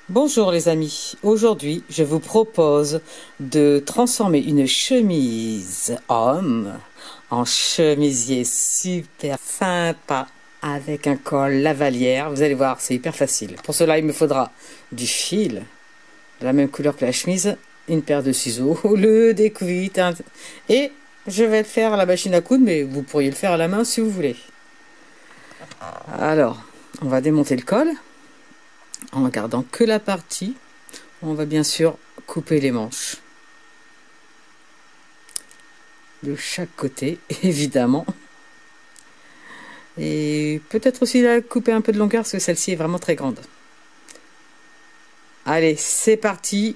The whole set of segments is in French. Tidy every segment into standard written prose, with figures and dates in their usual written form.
Bonjour les amis, aujourd'hui je vous propose de transformer une chemise homme en chemisier super sympa avec un col lavalière. Vous allez voir, c'est hyper facile. Pour cela il me faudra du fil de la même couleur que la chemise, une paire de ciseaux, le découvite et je vais le faire à la machine à coudre, mais vous pourriez le faire à la main si vous voulez. Alors, on va démonter le col. En regardant que la partie, on va bien sûr couper les manches de chaque côté, évidemment, et peut-être aussi la couper un peu de longueur parce que celle-ci est vraiment très grande. Allez, c'est parti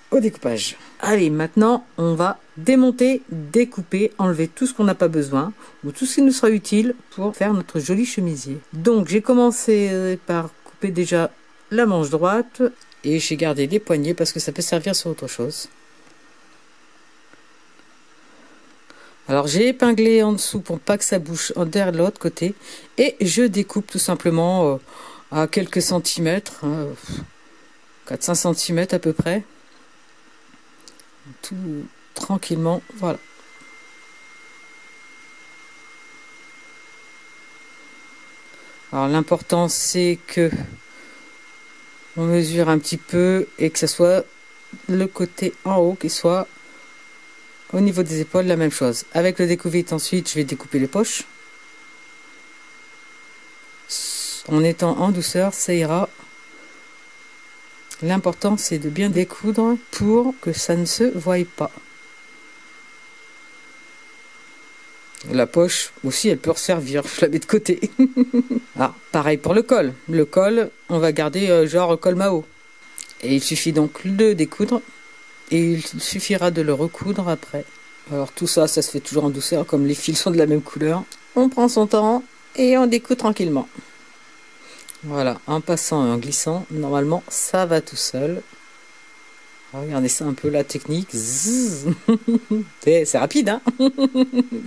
au découpage. Allez, maintenant on va démonter, découper, enlever tout ce qu'on n'a pas besoin ou tout ce qui nous sera utile pour faire notre joli chemisier. Donc j'ai commencé par couper déjà la manche droite et j'ai gardé les poignets parce que ça peut servir sur autre chose. Alors j'ai épinglé en dessous pour pas que ça bouge derrière de l'autre côté et je découpe tout simplement à quelques centimètres, 4-5 cm à peu près, tout tranquillement, voilà. Alors l'important c'est que on mesure un petit peu et que ce soit le côté en haut qui soit au niveau des épaules la même chose. Avec le découvite ensuite je vais découper les poches. En étant en douceur ça ira. L'important c'est de bien découdre pour que ça ne se voie pas. La poche aussi elle peut resservir, je la mets de côté. Ah, pareil pour le col. Le col, on va garder genre col Mao. Et il suffit donc de découdre et il suffira de le recoudre après. Alors tout ça, ça se fait toujours en douceur comme les fils sont de la même couleur. On prend son temps et on découd tranquillement. Voilà, en passant et en glissant, normalement ça va tout seul. Regardez ça un peu la technique. C'est rapide, hein.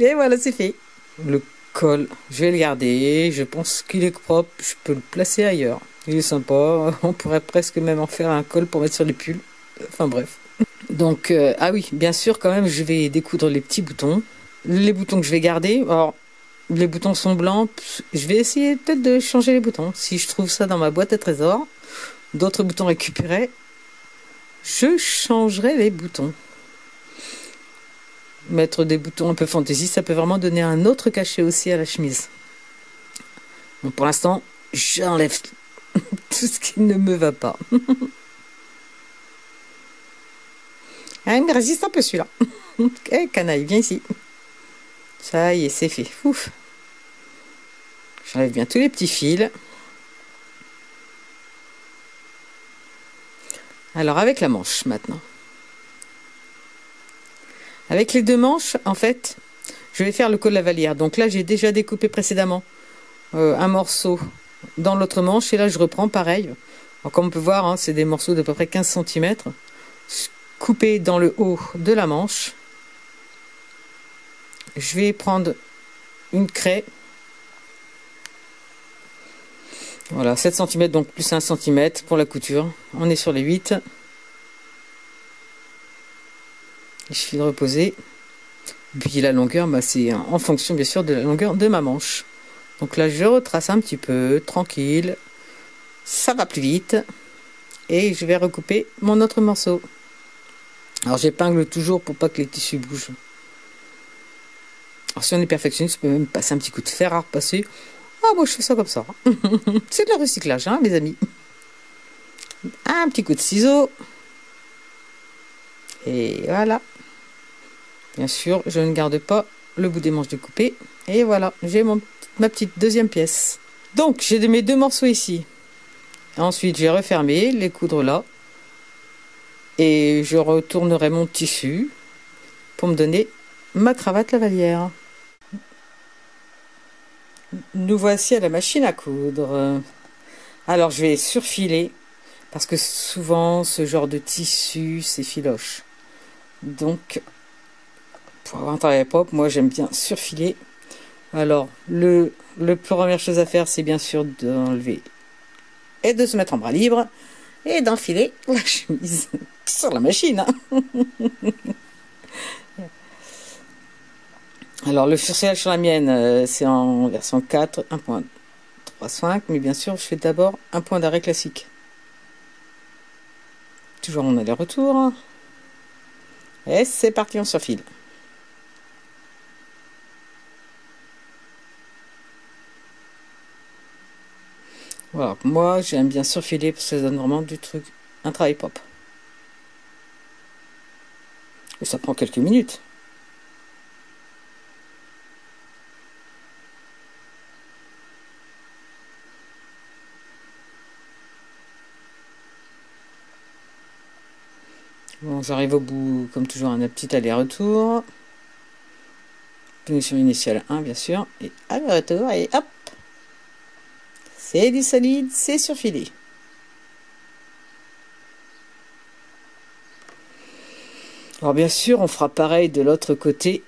Et voilà, c'est fait. Le col, je vais le garder. Je pense qu'il est propre. Je peux le placer ailleurs. Il est sympa. On pourrait presque même en faire un col pour mettre sur les pulls. Enfin bref. Donc, ah oui, bien sûr, quand même, je vais découdre les petits boutons. Les boutons que je vais garder. Alors, les boutons sont blancs. Je vais essayer peut-être de changer les boutons. Si je trouve ça dans ma boîte à trésors, d'autres boutons récupérés, je changerai les boutons. Mettre des boutons un peu fantaisie, ça peut vraiment donner un autre cachet aussi à la chemise. Bon, pour l'instant, j'enlève tout ce qui ne me va pas. Ah, il me résiste un peu celui-là. Eh, canaille, viens ici. Ça y est, c'est fait. Ouf. J'enlève bien tous les petits fils. Alors avec la manche maintenant. Avec les deux manches, en fait, je vais faire le col lavalière. Donc là, j'ai déjà découpé précédemment un morceau dans l'autre manche. Et là, je reprends pareil. Alors, comme on peut voir, hein, c'est des morceaux d'à peu près 15 cm. Coupés dans le haut de la manche. Je vais prendre une craie. Voilà, 7 cm, donc plus 1 cm pour la couture. On est sur les 8. Il suffit de reposer. Puis la longueur, bah, c'est en fonction bien sûr de la longueur de ma manche. Donc là, je retrace un petit peu, tranquille. Ça va plus vite. Et je vais recouper mon autre morceau. Alors j'épingle toujours pour pas que les tissus bougent. Alors si on est perfectionniste, on peut même passer un petit coup de fer à repasser. Ah, moi je fais ça comme ça. C'est de le recyclage, hein, mes amis. Un petit coup de ciseau. Et voilà. Bien sûr, je ne garde pas le bout des manches découpées. Et voilà, j'ai ma petite deuxième pièce. Donc, j'ai mes deux morceaux ici. Ensuite, j'ai refermé les coudre là. Et je retournerai mon tissu pour me donner ma cravate lavalière. Nous voici à la machine à coudre. Alors, je vais surfiler parce que souvent, ce genre de tissu, c'est filoche. Donc, pour avoir un travail propre, moi j'aime bien surfiler. Alors, la première chose à faire, c'est bien sûr d'enlever et de se mettre en bras libre. et d'enfiler la chemise sur la machine. Hein. Alors le surcelage sur la mienne, c'est en version 4, 1.35, mais bien sûr je fais d'abord un point d'arrêt classique. Toujours en aller-retour. Et c'est parti, on surfile. Voilà, moi j'aime bien surfiler parce que ça donne vraiment du truc, un travail propre. Et ça prend quelques minutes. Bon, j'arrive au bout, comme toujours, un petit aller-retour. Punition initiale 1, bien sûr. Et aller-retour, et hop! C'est du solide, c'est surfilé. Alors bien sûr, on fera pareil de l'autre côté.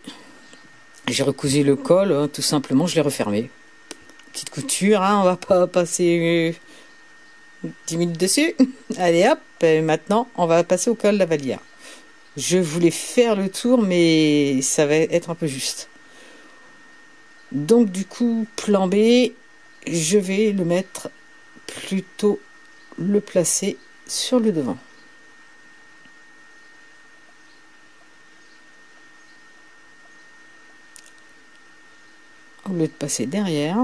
J'ai recousu le col, hein, tout simplement, je l'ai refermé. Petite couture, hein, on va pas passer 10 minutes dessus. Allez hop, et maintenant on va passer au col lavalière. Je voulais faire le tour, mais ça va être un peu juste. Donc du coup, plan B, je vais le mettre plutôt, le placer sur le devant. Au lieu de passer derrière,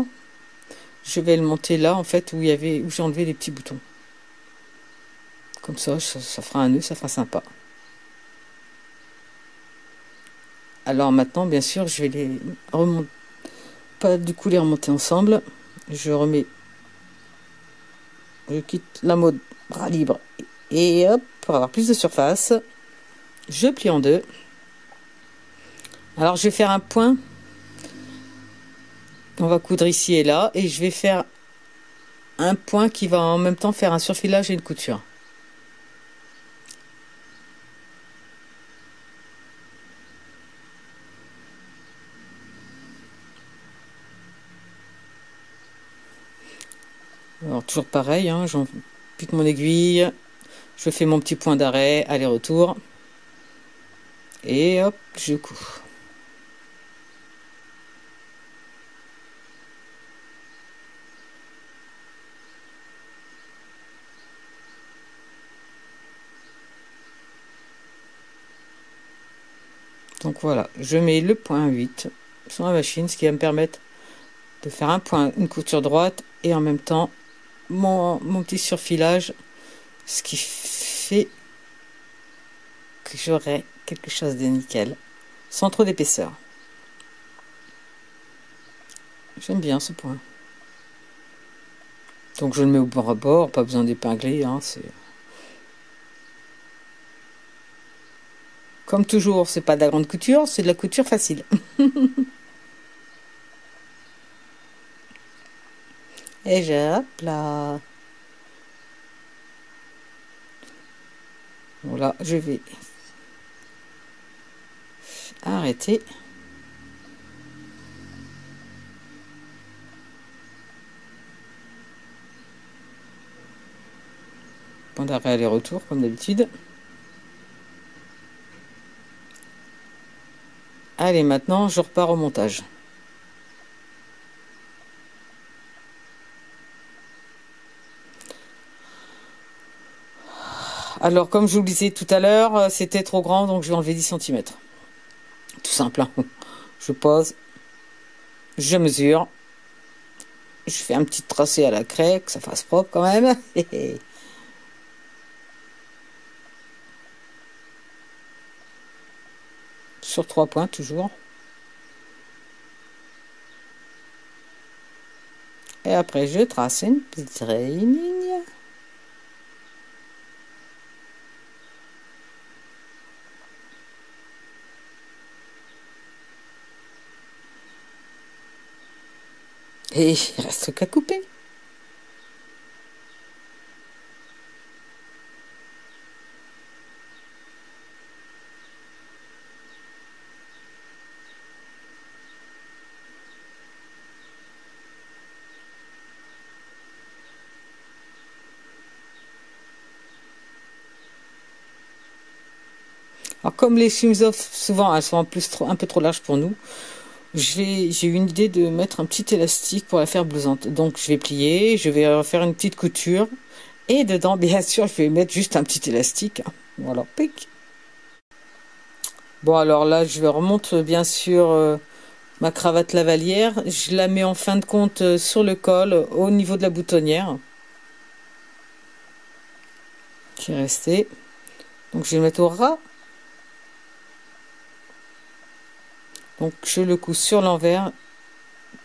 je vais le monter là en fait où j'ai enlevé les petits boutons. Comme ça fera un nœud, ça fera sympa. Alors maintenant, bien sûr, je vais les remonter, pas du coup les remonter ensemble. Je quitte la mode bras libre et hop, pour avoir plus de surface, je plie en deux. Alors je vais faire un point. On va coudre ici et là et je vais faire un point qui va en même temps faire un surfilage et une couture. Alors toujours pareil, hein, j'en pique mon aiguille, je fais mon petit point d'arrêt, aller-retour, et hop, je couds. Donc voilà, je mets le point 8 sur la machine, ce qui va me permettre de faire un point, une couture droite, et en même temps mon petit surfilage, ce qui fait que j'aurai quelque chose de nickel, sans trop d'épaisseur. J'aime bien ce point. Donc je le mets au bord à bord, pas besoin d'épingler, hein, c'est... Comme toujours, c'est pas de la grande couture, c'est de la couture facile. Et je, hop là. Voilà, je vais arrêter. Point d'arrêt aller-retour, comme d'habitude. Allez, maintenant, je repars au montage. Alors, comme je vous le disais tout à l'heure, c'était trop grand, donc je vais enlever 10 cm. Tout simple. Hein. Je pose, je mesure, je fais un petit tracé à la craie, que ça fasse propre quand même. Sur 3 points, toujours. Et après, je trace une petite ligne. Et il reste qu'à couper. Alors comme les chemises off, souvent elles sont un peu trop larges pour nous, j'ai eu une idée de mettre un petit élastique pour la faire blousante. Donc je vais plier, je vais faire une petite couture. Et dedans, bien sûr, je vais mettre juste un petit élastique. Voilà, pic. Bon, alors là, je remonte bien sûr ma cravate lavalière. Je la mets en fin de compte sur le col, au niveau de la boutonnière. Qui est resté. Donc je vais le mettre au ras. Donc je le couds sur l'envers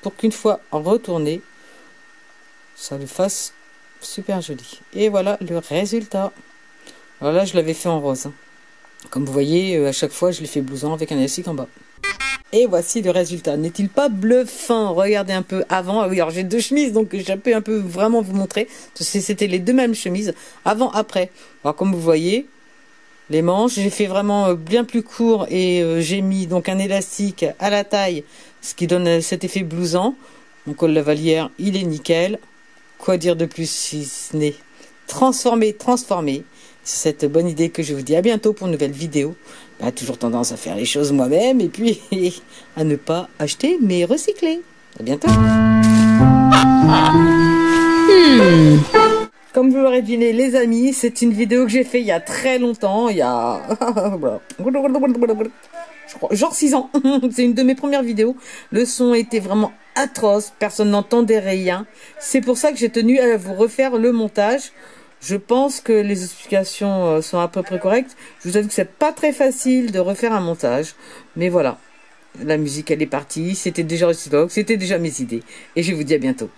pour qu'une fois retourné, ça le fasse super joli. Et voilà le résultat. Alors là, je l'avais fait en rose. Comme vous voyez, à chaque fois, je l'ai fait blouson avec un élastique en bas. Et voici le résultat. N'est-il pas bluffant? Regardez un peu avant. Ah oui, alors j'ai deux chemises, donc j'ai pu un peu vraiment vous montrer. C'était les deux mêmes chemises, avant, après. Alors comme vous voyez, les manches, j'ai fait vraiment bien plus court et j'ai mis donc un élastique à la taille, ce qui donne cet effet blouson. Mon col lavalière, il est nickel. Quoi dire de plus si ce n'est transformer. C'est cette bonne idée que je vous dis à bientôt pour une nouvelle vidéo. Toujours tendance à faire les choses moi-même et puis à ne pas acheter mais recycler. À bientôt. Comme vous l'aurez deviné les amis, c'est une vidéo que j'ai fait il y a très longtemps, il y a je crois, genre 6 ans. C'est une de mes premières vidéos. Le son était vraiment atroce, personne n'entendait rien. C'est pour ça que j'ai tenu à vous refaire le montage. Je pense que les explications sont à peu près correctes. Je vous avoue que c'est pas très facile de refaire un montage. Mais voilà, la musique elle est partie, c'était déjà réciproque, c'était déjà mes idées. Et je vous dis à bientôt.